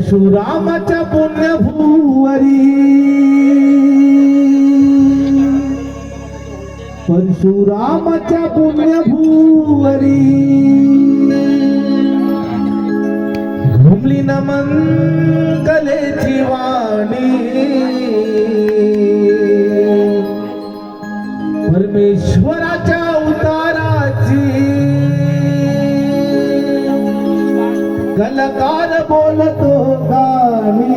परशुरामाच्या पुण्यभूवरी परशुरामाच्या पुण्यभूवरी घुमली न मंगलेची वाणी परमेश्वराच्या अवताराची कलाकार बोलतो गाणी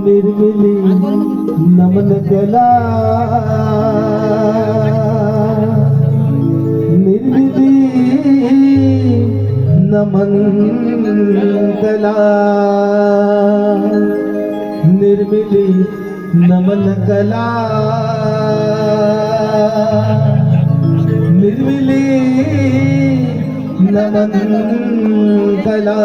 निर्मिली नमन कला निर्मिली नमन कला निर्मिली नमन कला निर्मिली नमन कला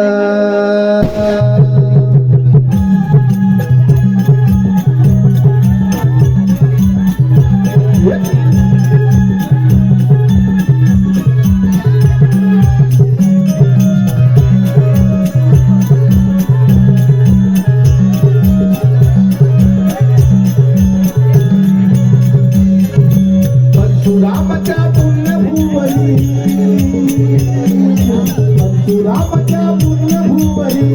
परशुरामाच्या पुण्यभूवरी परशुरामाच्या पुण्यभूवरी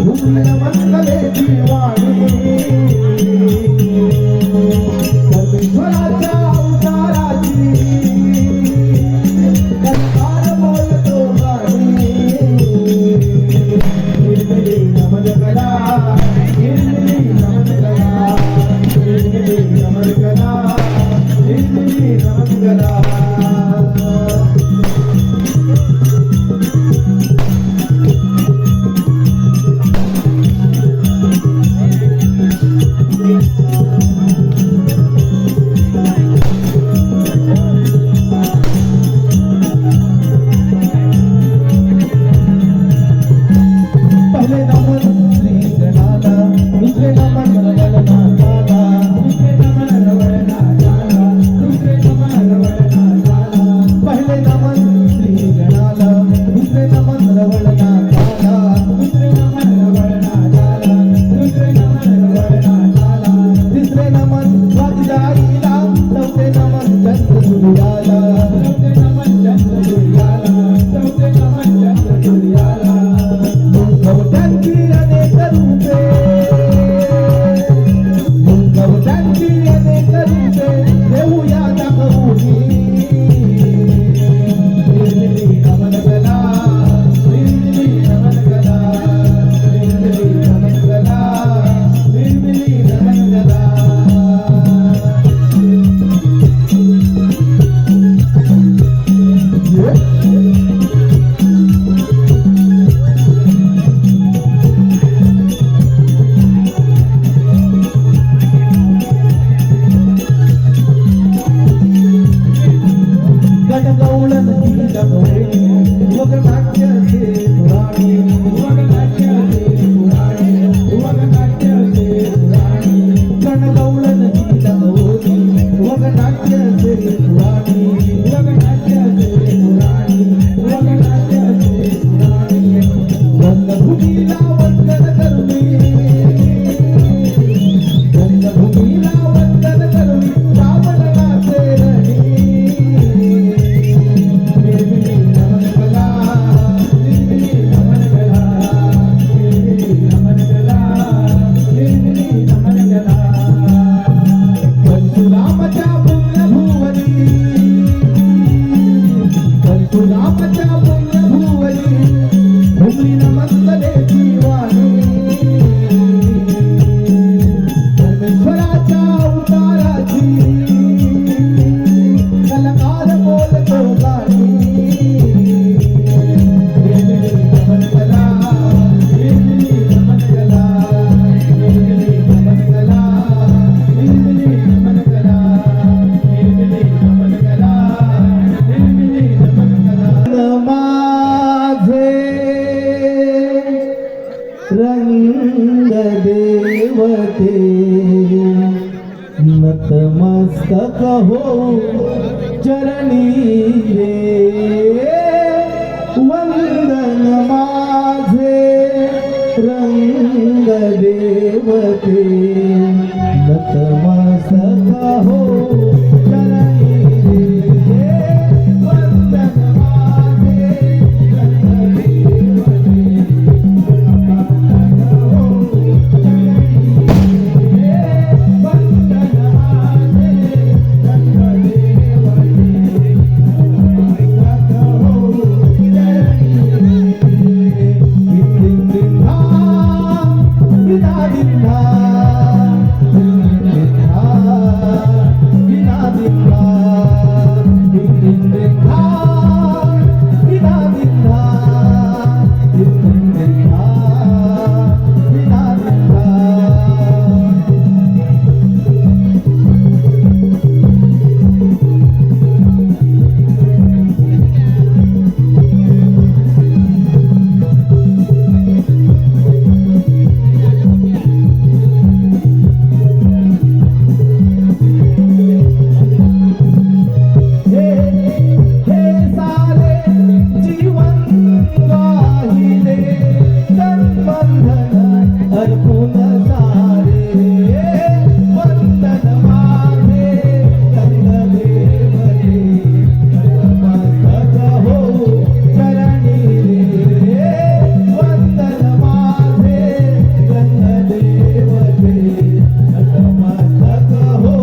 घुमली न मंगलेची वाणी परमेश्वराच्या अवताराची कलाकार बोलतो गाणी निर्मिली नमन कला निर्मिली नमन कला निर्मिली नमन कला निर्मिली नमन कला पहले नमन श्री गणाला दुसरे नमन रवळनाथाला दुसरे नमन रवळनाथाला दुसरे नमन रवळनाथाला पहले नमन श्री गणाला दुसरे नमन रवळनाथाला दुसरे नमन रवळनाथाला दुसरे नमन रवळनाथाला तिसरे नमन स्वादिदाईला चौथे नमन चंद्रसूर्याला चौथे नमन चंद्रसूर्याला चौथे नमन चंद्रसूर्याला मुंगवट्यांची अनेक रूपे मुंगवट्यांची अनेक रूपे देऊया दाखवूनी निर्मिली नमन कला निर्मिली नमन कला निर्मिली नमन कला निर्मिली नमन कला गणगौळण ही जगवे वगनाट्याचे पुराणी वगनाट्याचे पुराणी वगनाट्याचे पुराणी गणगौळण ही जगवे वगनाट्याचे पुराणी वगनाट्याचे पुराणी वगनाट्याचे पुराणी रंगभूमीला वंदन करुणी रंगभूमीला वंदन करुणी रावण नाचे रणी निर्मिली नमन कला निर्मिली नमन कला निर्मिली नमन कला निर्मिली नमन कला परशुरामाच्या पुण्यभूवरी परशुरामाच्या पुण्यभूवरी घुमली न मंगलेची वाणी परमेश्वराच्या अवताराची कलाकार बोलतो गाणी निर्मिली नमन कला निर्मिली नमन कला निर्मिली नमन कला निर्मिली नमन कला निर्मिली नमन कला निर्मिली नमन कला माझे रंग देवते नतमस्तक हो चरणी रे वंदन वंदन माझे रंग देवते नतमस्तक हो चरणी रे वंदन माझे रंग देवते नतमस्तक हो चरणी रे वंदन माझे रंग देवते नतमस्तक हो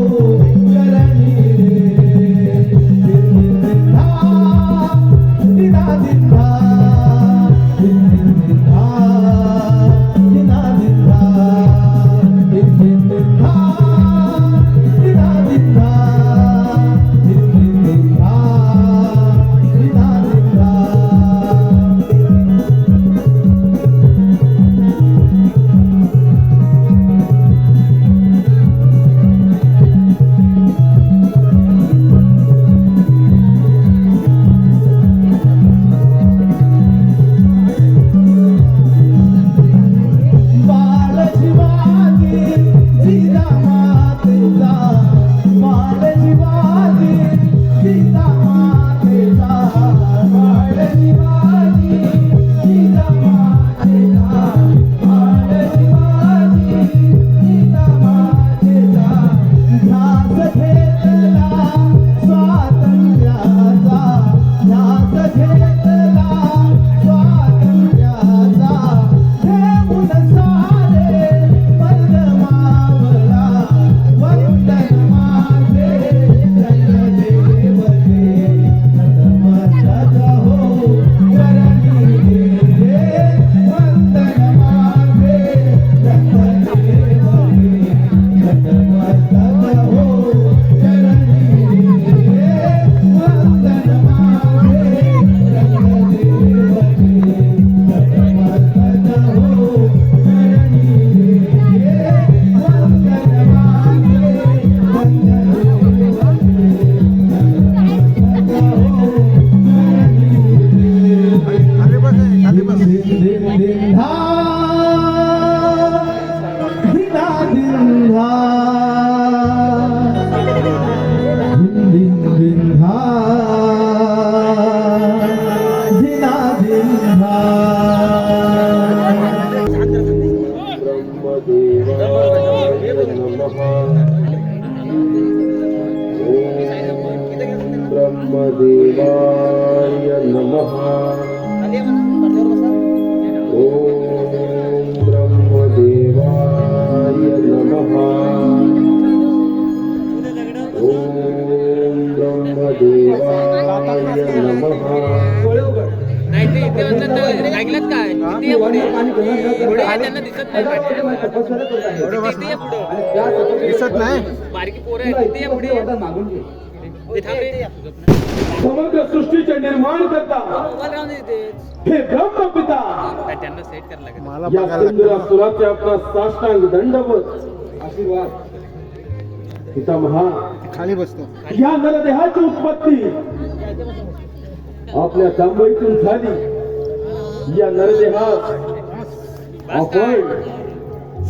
ब्रह्मदेवाय नमः। ओम ब्रह्मदेवाय नमः। ओम ब्रह्मदेवाय नमः। ऐकलत काय पुढे त्यांना दिसत नाही दिसत नाही बारकी पोरं आहेत तिथे या पुढे ते थांब रे. समग्र सृष्टीचे निर्माण करता मोबाईल राहून दे इथे. हे ब्रह्मपिता काय त्यांना सेट करायला लागेल. या सुंदर सुराचे आपला साष्टांग दंडवत आशीर्वाद पितामहा खाली बसतो या नरदेहाची उत्पत्ती आपल्या जांभईतून झाली. या नरदेहात आपण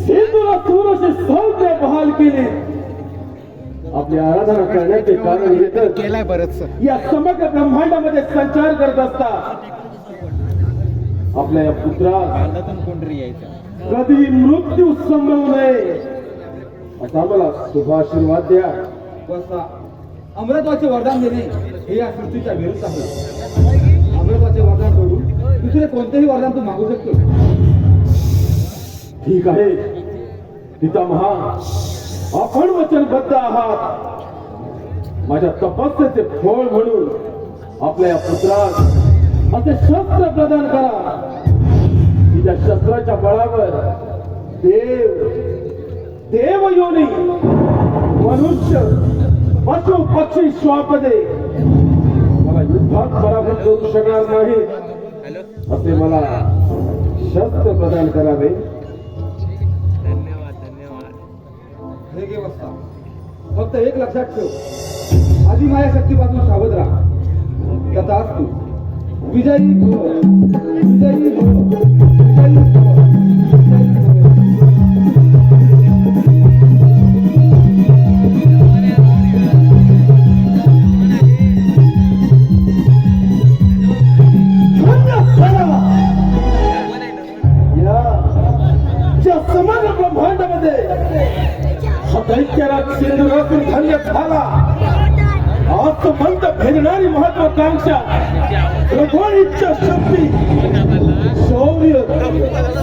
सिंधूला सूरचे सौंदर्य बहाल केले. आपली आराधना करण्याचे कारण एकच केलाय बरंच या समग्र ब्रह्मांडामध्ये संचार करत असता आपल्या या पुत्रास कांदातून कोंडरी यायचा कधी मृत्यू संभवू नये असा मला शुभ आशीर्वाद द्या. वत्सा, अमृतत्वाचे वरदान देणे हे या सृष्टीच्या विरुद्ध आहे. अमृतत्वाचे वरदान सोडून दुसरे कोणतेही वरदान तू मागू शकतो. ठीक आहे पितामहा, आपण वचनबद्ध आहात. माझ्या तपस्येचे फळ म्हणून आपल्या या पुत्रास असे शस्त्र प्रदान करा की त्या शस्त्राच्या बळावर देव योनी मनुष्य पशु पक्षी श्वापदे मला युद्धात पराभूत करू शकणार नाही हॅलो असे मला शस्त्र प्रदान करावे. धन्यवाद धन्यवाद. हे घे वत्सा, फक्त एक लक्षात ठेव, आधी माया शक्तीपासून सावध राहा. तथास्तु. विजयी भव, विजयी भव, विजयी भव, विजयी भव. या समग्र ब्रह्मांडामध्ये हा दैत्यराज सिंधुरातून धन्य झाला. आत्मंत भेदणारी महत्वाकांक्षा, प्रबळ इच्छा शक्ती, शौर्य,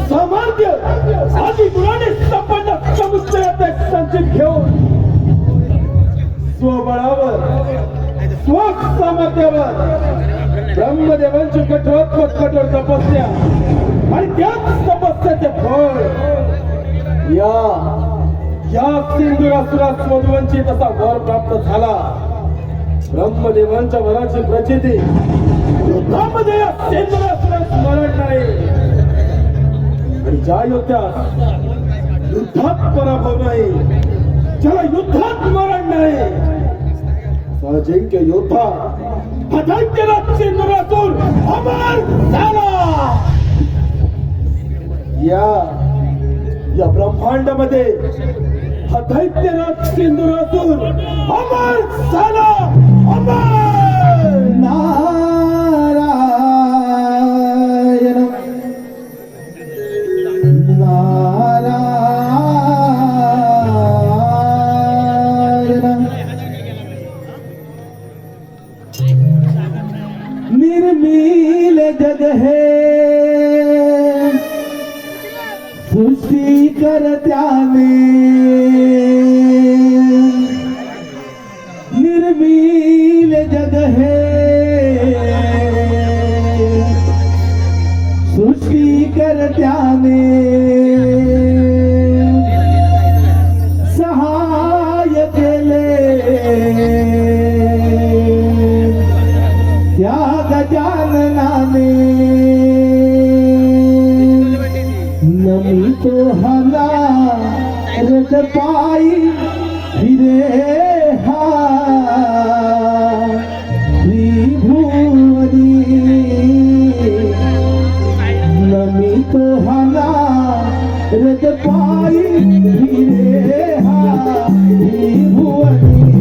सामर्थ्य आदी गुणाने संपन्न समुच्चयाचे संचित घेऊन स्वबळावर स्वसामर्थ्यावर ब्रह्मदेवांची कठोर तपस्या आणि त्याच तपस्याचे फळ या सिंधुरासुरास मधुवंचित असा वर प्राप्त झाला. ब्रह्मदेवांच्या वराची प्रचिती युद्धामध्ये या सिंधुरासुरास मरण नाही आणि ज्या योद्ध्यास युद्धात पराभव नाही, ज्याला युद्धात मरण नाही, अजिंक्य योद्धा हा दैत्यराज सिंधुरासूर अमर झाला. या ब्रह्मांडामध्ये हा दैत्यराज सिंधुरासूर अमर झाला. अमर नारायण निर्मील जग है सृष्टी करत्याने, निर्मील जग है सृष्टी करत्याने, सहाय केले त्या गजाननाने. नमी तो हला रज पाई फिरे हा त्रिभुवनी. नमी तो हला रज पाई फिरे हा त्रिभुवनी.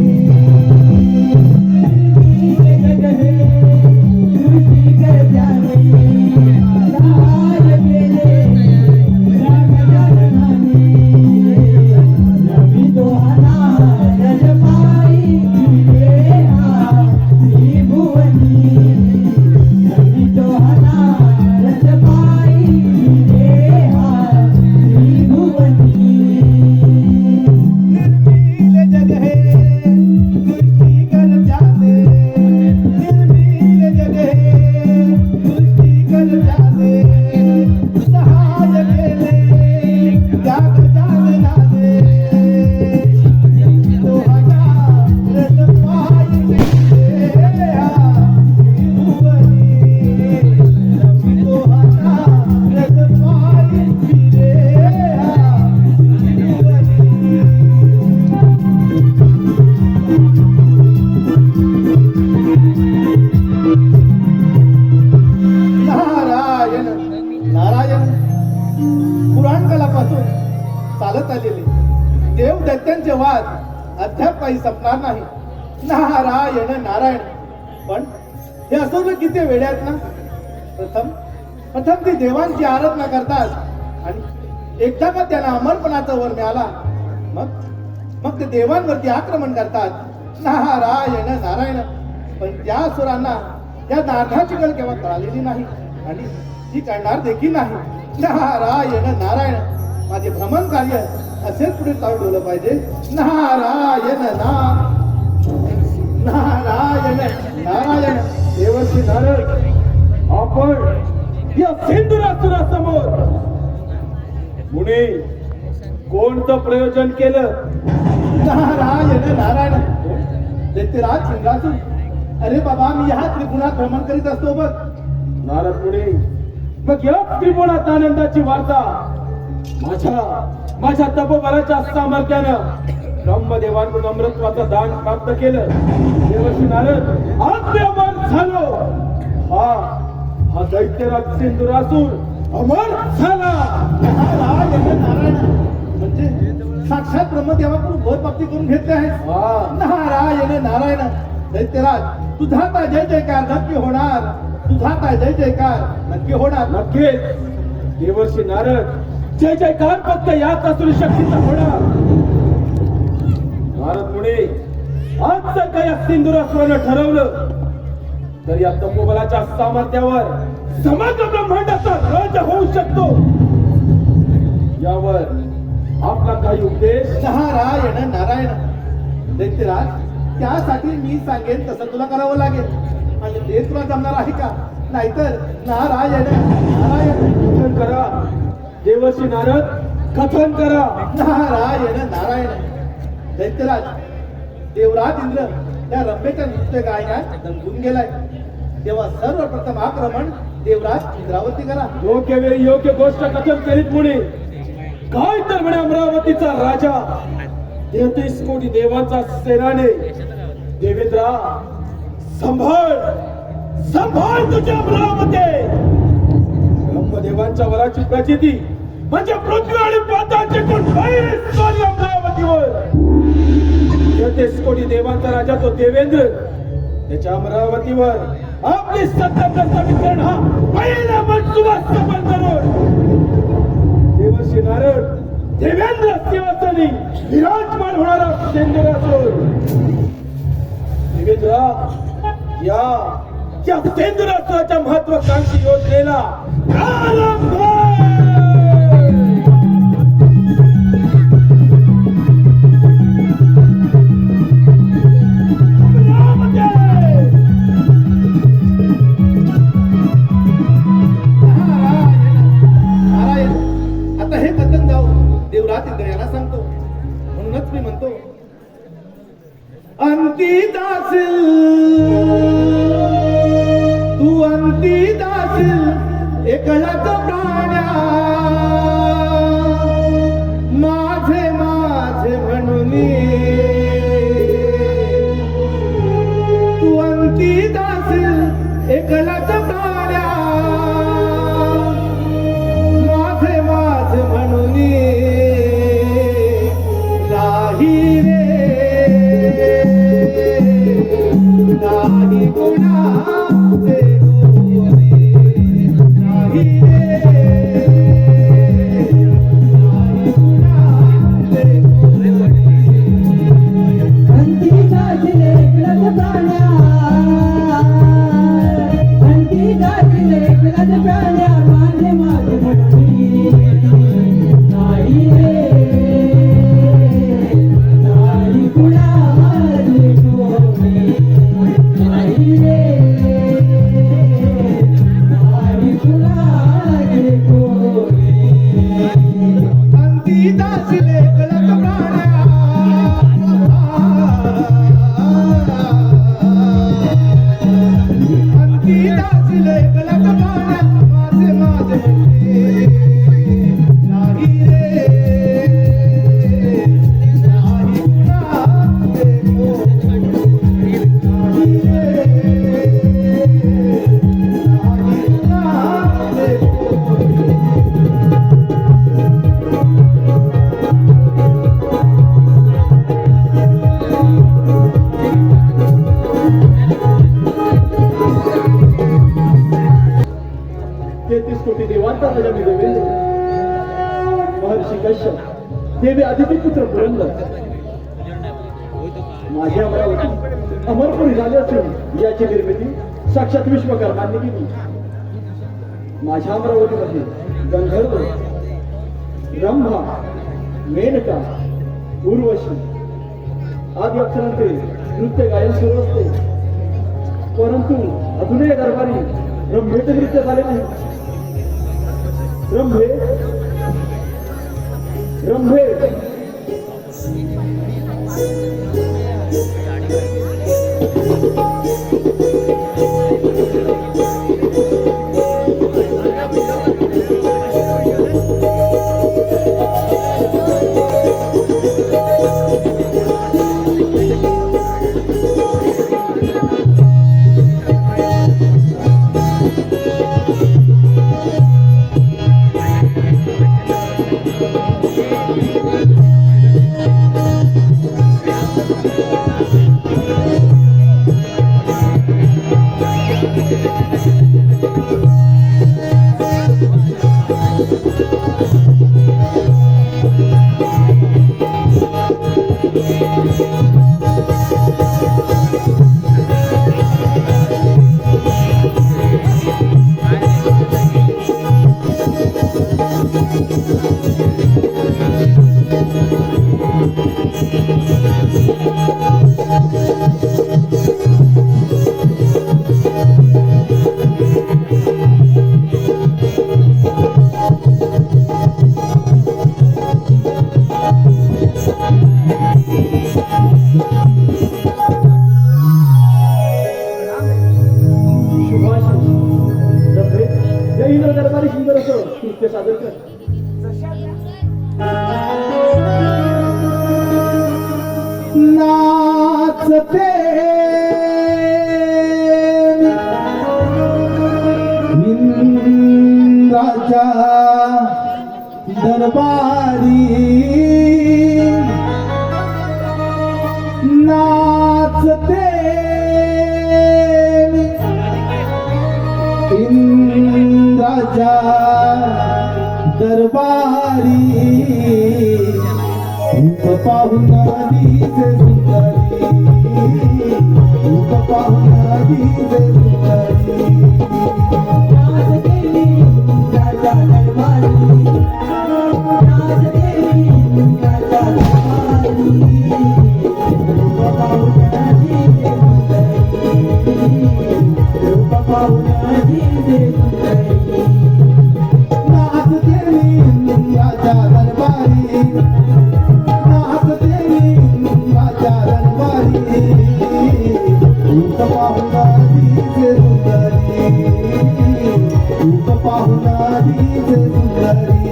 चालत आलेले देव दैत्यांचे वाद अद्याप काही संपणार नाही. नारायण नारायण. पण हे असो किती वेळे आहेत ना. प्रथम प्रथम ती देवांची आराधना करतात आणि एकदा का त्यांना अमरपणाचा वर मिळाला मग ते देवांवरती आक्रमण करतात नारायण नारायण. पण त्या असुरांना या नारदाची गळ केव्हा कळालेली नाही आणि ती कळणार देखील नाही. नारायण नारायण. माझे भ्रमण कार्य असेच पुढे चालू ठेवलं पाहिजे. नारायण नारायण नारायण. देवर्षी नारद, आपण या सिंधुरासुरासमोर मुनी कोणतं प्रयोजन केलं? नारायण नारायण. दैत्यराज सिंहासूर, अरे बाबा मी ह्या त्रिपुरात भ्रमण करीत असतो बघ. नारद मुनी, मग या त्रिपुरात आनंदाची वार्ता माझ्या तपोबलाच्या सामर्थ्यानं ब्रह्मदेवांकडून अमृतत्वाचं दान प्राप्त केलं. देवर्षी नारद, आज मी अमर झालो. हा दैत्यराज सिंधुरासूर अमर झाला. नारायण नारायण. म्हणजे साक्षात ब्रह्मदेवाकडून भर प्राप्ती करून घेतले आहे. नारायण नारायण. दैत्यराज, तुझा आता जय जयकार नक्की होणार. तुझा आता जय जयकार नक्की होणार. नक्कीच देवर्षी नारद, जय जयकार फक्त याच असुरी शक्तीचा होणार. नारद मुनी, आज जर का या सिंधुरासुरानं ठरवलं तर या तपोबलाच्या सामर्थ्यावर समग्र ब्रह्मांडाचा राज होऊ शकतो. यावर आपला काही उपदेश? नारायण नारायण. दैत्यराज, त्यासाठी मी सांगेन तसं तुला करावं लागेल आणि ते तुला जमणार आहे का? नाहीतर नारायण नारायण. कथन करा देवर्षी नारद, कथन करा. नारायण नारायण. दैत्यराज, देवराज इंद्र त्या रंभेच्या नृत्य गायनात दंगून गेलाय. तेव्हा सर्वप्रथम आक्रमण देवराज इंद्रावरती करा. योग्य वेळी योग्य गोष्ट कथन करीत मुनी. काय तर म्हणे अमरावतीचा राजा 33 कोटी देवांचा सेनाने. देवेंद्रा, संभाळ तुझ्या अमरावती. ब्रह्मदेवांच्या वराची प्रचिती म्हणजे पृथ्वी आणि पाताळचे कोण अमरावतीवर. 33 कोटी देवांचा राजा तो देवेंद्र त्याच्या अमरावतीवर आपली सत्ता प्रस्थापित करणं हा पहिला मनसुबा सफल करून देवर्षी नारद, देवेंद्र सिंहासनी विराजमान होणारा सिंधुरासूर. देवेंद्रा, या सिंधुरासुराच्या महत्वाकांक्षी योजनेला प्रारंभ. आता हे कथन गाव देवराज इंद्र यांना सांगतो. म्हणूनच मी म्हणतो, अंती दासील तू, अंती दासील एकलाच प्राण्या. माझे माझे म्हणून तू अंती दासील एकलाच प्राण्या. माझे माझे म्हणून नाही रे, नाही कोणाचे गोरे, नाही रे, नाही कोणाचे गोरे. कोटी देवांचा राजा मी देवेंद्र, महर्षी कश्यप, देवी आदिती पुत्र पुरंदर, माझी अमरावती अमरपुरी झाली असून याची निर्मिती साक्षात विश्वकर्मांनी केली. माझ्या अमरावतीमध्ये गंधर्व, ब्रह्मा, मेनका, उर्वशी आदी अक्षरांचे नृत्य गायन सुरू असते. परंतु अजूनही दरबारी ब्रह्मेचे नृत्य झाले नाही. ब्रह्मे दरबारी सुंदर असं नृत्य सादर कर. नाचते राजा दरबारी, नाचते राजा दरबारी, रूप पाहून दीजे सुंदरी, रूप पाहून दीजे सुंदरी. राजा दरबारी, राजा दरबारी, रूप पाहून दीजे सुंदरी, रूप पाहून दीजे सुंदरी. नाचते राजा दरबारी, नाचते राजा दरबारी, रूप पाहून दीजे सुंदरी, रूप पाहून दीजे सुंदरी.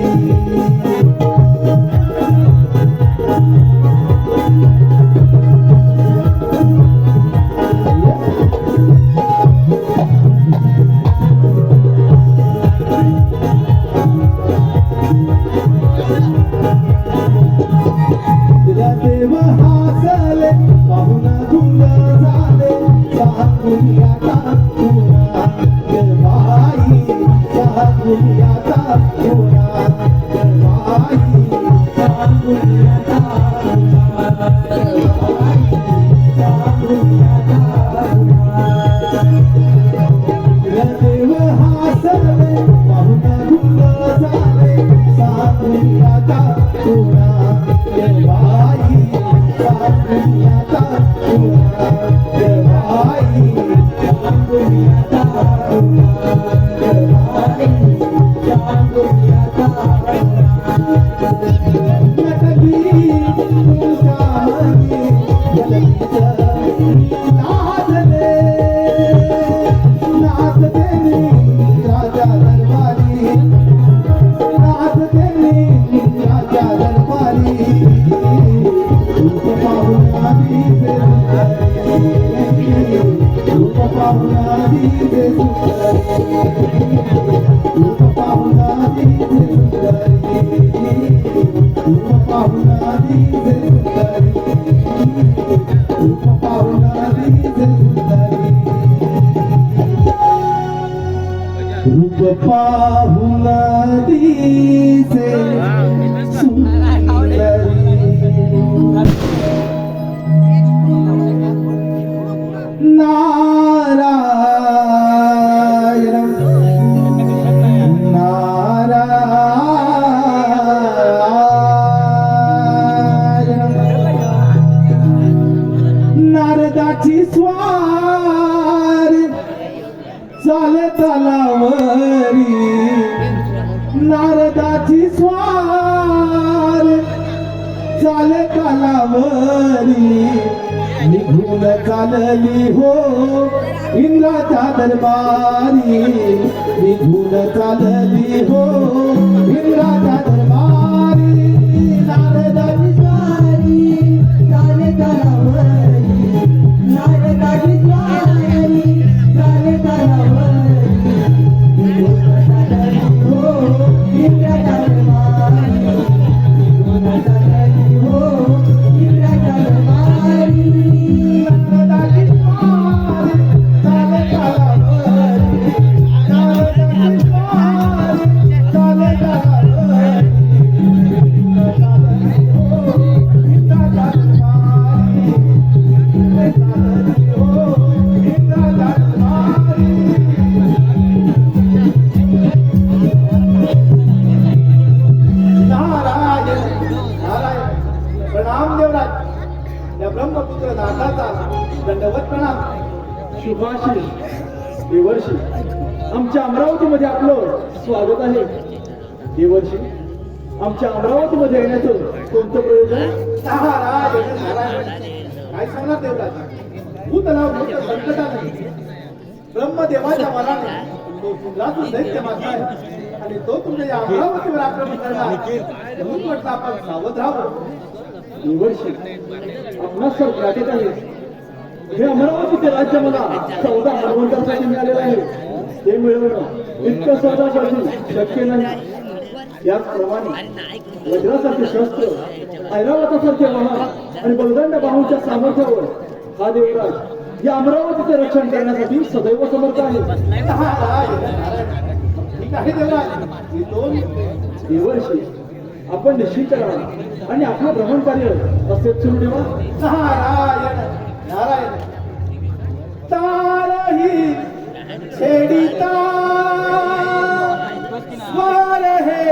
देव हासले पाहुन धुंद झाले, साकुरियाचा पुरा गरबाई, साकुरियाचा पुरा गरबाई, साकुरियाचा पुरा गरबाई, साकुरियाचा पुरा. देव हासले पाहुन धुंद झाले, साकुरियाचा पुरा गरबाई, साकुरियाचा पुरा गरबाई, साकुरियाचा पुरा गरबाई, साकुरियाचा पुरा. नटली तुझ्यामध्ये जलतीचं नाचले, नाचते राजा दरबारी, नाचते राजा दरबारी, रूप पाहून दीजे सुंदरी, रूप पाहून दीजे सुंदरी, रूप पाहून दीजे सुंदरी, रूप पाहून दीजे सुंदरी, रूप पाहून दीजे सुंदरी. रूप पाहुन दिसे सुंदरी नारायण नारदाची स्वार चाले तलावरी नारदाची स्वार चाले तलावरी निघून चालली हो इंद्राच्या दरबारी निघून चालली हो इंद्राच्या दरबारी नारदाची स्वारी चाले तलावरी नारदाची स्वारी चाले तलावरी निघून चालली हो इंद्राच्या दरबारी निघून चालली हो इंद्राच्या दरबारी नारदाची स्वारी चाले तलावरी नारदाची स्वारी चाले तलावरी निघून चालली हो इंद्राच्या दरबारी नारायण नारायण प्रणाम देवराज या ब्रह्मपुत्र नाथाचा दंडवत प्रणाम शुभाशी देवर्षी आमच्या अमरावतीमध्ये आपलं स्वागत आहे. देवर्षी आमच्या अमरावतीमध्ये येण्याचं कोणतं प्रयोजन? नारायण नारायण काय सांगणार देवराज भूतलाव भूत संकटाने ब्रह्मदेवाच्या मनाने तो सुंदराचा दैत्य मारला आहे आणि तो तुमच्या या अमरावतीवर आक्रमण करणार म्हणून म्हटलं आपण सावध राहावं. देवर्षी आपणास सर गाठीत आहे. हे अमरावतीचे राज्य मला 14 हनुमंतांसाठी मिळालेलं आहे. ते मिळवणं इतकं सहजासहजी शक्य नाही. याचप्रमाणे वज्रासारखे शस्त्र ऐरावतासारखे वाहन आणि बलदंड बाहूच्या सामर्थ्यावर हा देवराज या अमरावतीचे रक्षण करण्यासाठी सदैव समर्थ आहे. नारायण नारायण ठीक आहे देवराज ही दोन देवर्षी आपण निश्चित राहा आणि आपलं भ्रमण कार्य असेच सुरू ठेवा. नारायण नारायण तारही छेडिता स्वर हे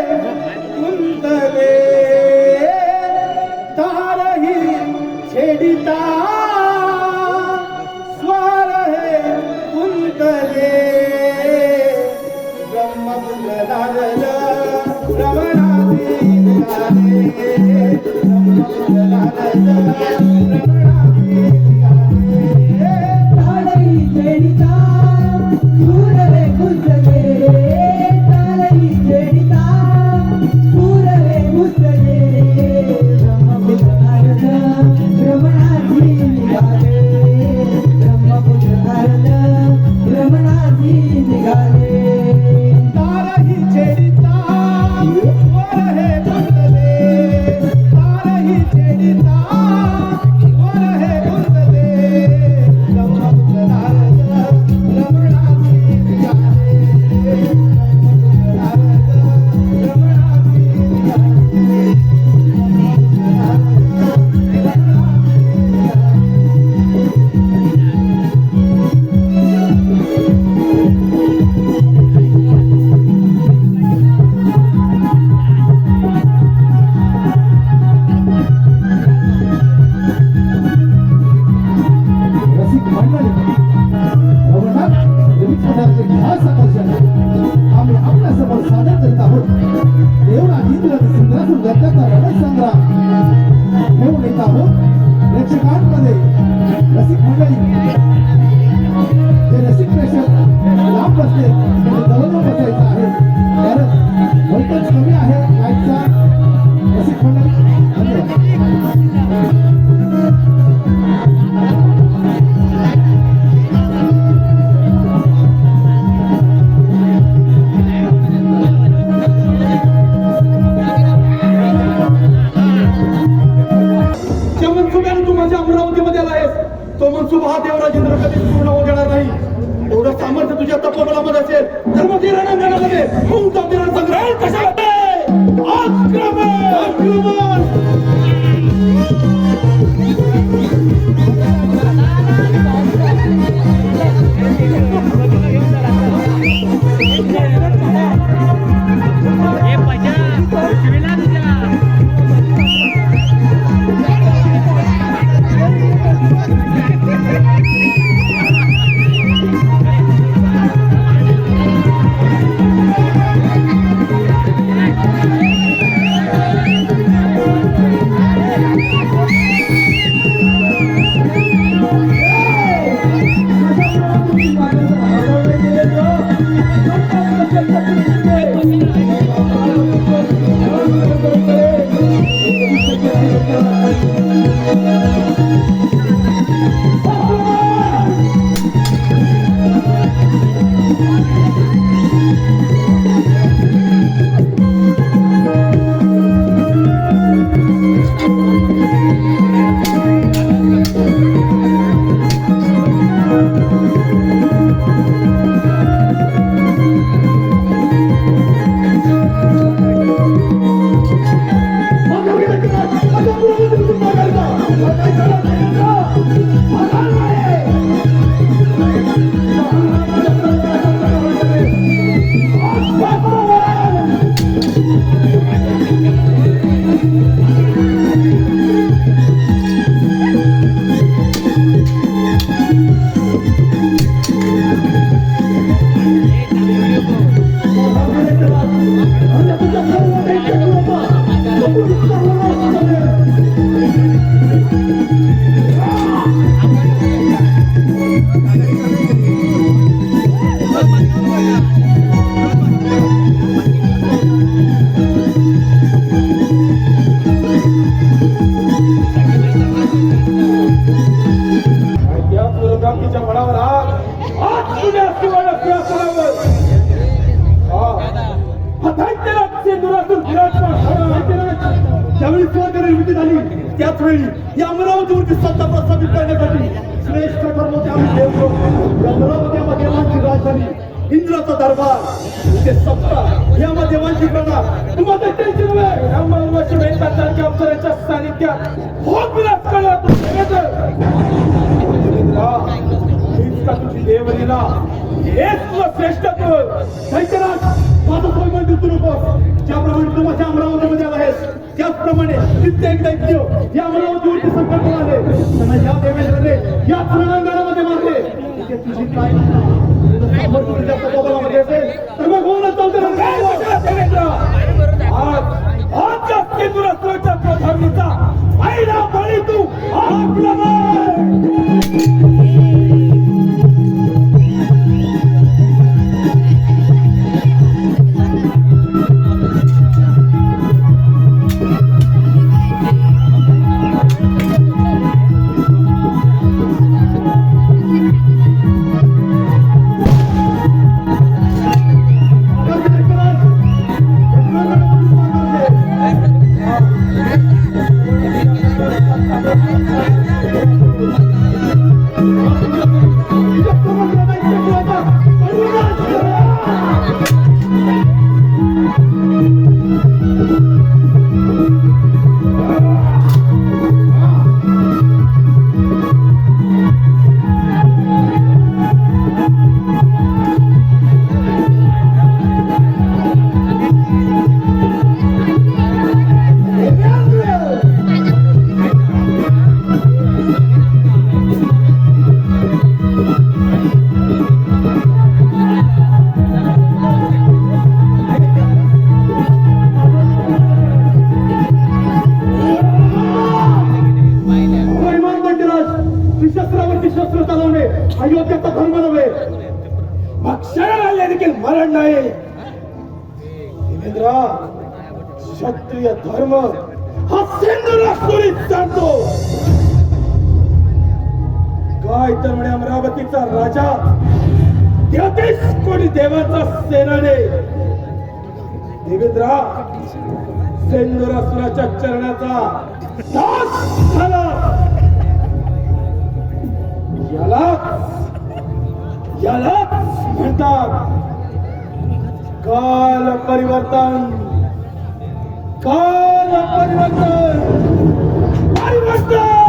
कुंदले तारही छेडिता स्वर हे कुंदले ब्रह्मपुत्र नारद रमणाधीन गाणे ब्रह्मपुत्र नारद रमणाधीन तालई चेडिता सूरवे कुसले तालई चेडिता सूरवे कुसले ब्रह्मपुत्र नारद रमणाधी निघाले ब्रह्मपुत्र नारद रमणाधी निघाले तारही छेडिता वर हे कुंडले तारही छेडिता वर हे कुंडले ब्रह्मपुत्र नारद रमणाधी निघाले ब्रह्मपुत्र नारद रमणाधी निघाले रसिक मंडळी भवनात विविध प्रकारचे खास आकर्षण आम्ही आपल्या समोर सादर करीत आहोत. देवराज इंद्र आणि सिंहासूर गटाचा रणसंग्राम घेऊन येत आहोत. प्रेक्षकांमध्ये रसिक मंडळी जे रसिक प्रेक्षक लांब बसले त्यांनी जवळ बसायचं आहे कारण व्होल्टेज कमी आहे लाईटचा. रसिक मंडळी धन्यवाद. ज्या मनसुब्याने तू माझ्या अमरावतीमध्ये आला आहेस तो मनसुबा हा देवराज इंद्र कधीच पूर्ण होऊ देणार नाही. एवढं सामर्थ्य तुझ्या तपोबलामध्ये असेल तर मग या रणांगणामध्ये तुमचा संग्रह कशा आक्रमण आक्रमण ज्यावेळी स्वातंत्र्य निर्मिती झाली त्याच वेळी या अमरावतीवरती सत्ता प्रस्थापित करण्यासाठी श्रेष्ठ ठरलो ते आम्ही देवलो. या अमरावतीमध्ये देवांची राजधानी इंद्राचा दरबार इथे सत्ता ही आम्हा देवांची करणार तुम्हाला टेन्शन नव्हे. ब्रह्मवंशी अप्सरांच्या सानिध्यात भोग विलास करणार हीच का तुझी देवलीला हेच तुझं श्रेष्ठत्व. दैत्यराज माझं प्रमाण देतो नकोस. ज्याप्रमाणे तू माझ्या अमरावतीमध्ये आहेस त्याचप्रमाणे कित्येक दैत्य या अमरावतीवरती संकट आले त्यांना या देवेंद्रने या रणांगणामध्ये मारले. इथे तुझी काय तुझ्या तपोबलामध्ये असेल तर मग होऊन चालते देवेंद्र. आज जास्त दुरास्त्राच्या प्रधानीचा पहिला बळी तू अयोध्याचा धर्म नव्हे. भक्षणाला देखील मरण नाही. देवेंद्र क्षत्रिय धर्म हा सिंधू राष्ट्रीय जाणतो. काय तर म्हणे अमरावतीचा राजा 33 कोटी देवाचा सेनाने. देवेंद्र सिंधुरासुराच्या चरणाचा दास झाला. याला म्हणतात काल परिवर्तन, काल परिवर्तन, परिवर्तन